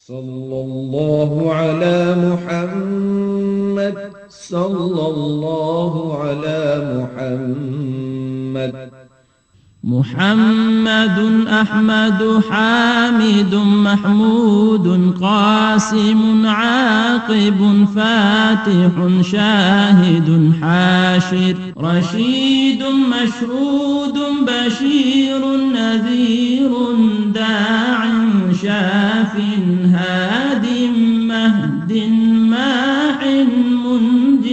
صلى الله على محمد صلى الله على محمد. محمد أحمد حامد محمود قاسم عاقب فاتح شاهد حاشر رشيد مشهود بشير نذير داع شاف هاد مهد ماح منج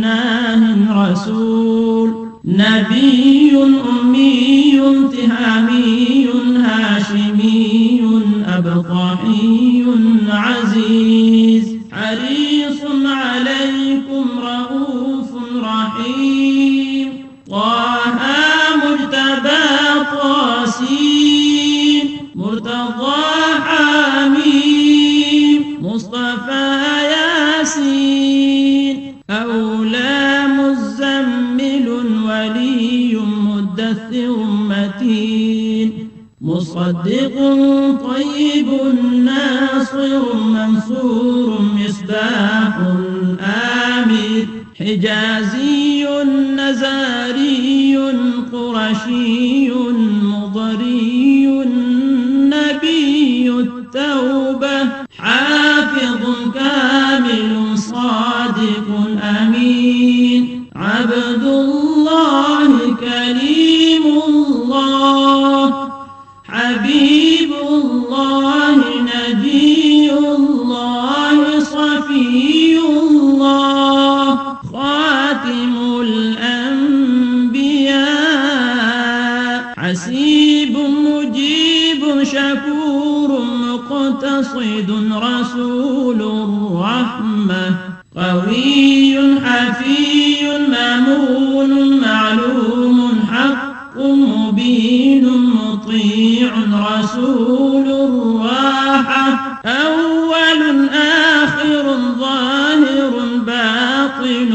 ناه رسول نبي أمي تهامي هاشمي أبطحي عزيز حريص عليكم رؤوف رحيم طه مجتبى طاسين مرتضى حميم مصطفى ياسين أولى مزمل ولي مدثر متين مصدق طيب ناصر منصور مصباح آمر حجازي نزاري قرشي مضري نبي التوبة حافظ كامل صادق أمين عبد الله كريم الله حبيب الله نجي الله صفي الله خاتم الأنبياء حسيب مجيب شكور مقتصد رسول الرحمة قوي حفي مامون معلوم حق مبين مطيع رسول الراحة أول آخر ظاهر باطن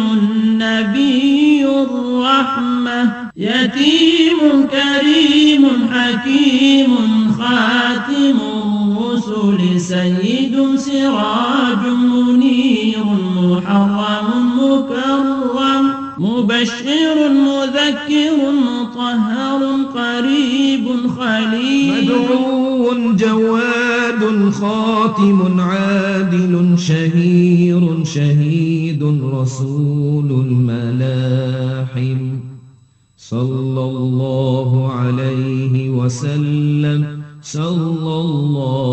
نبي الرحمة يتيم كريم حكيم خاتم الرسل سيد سراج منير محرم مكرم مبشر مذكر مطهر قريب خليل مدعو جواد خاتم عادل شهير شهيد رسول الملاحم صلى الله عليه وسلم صلى الله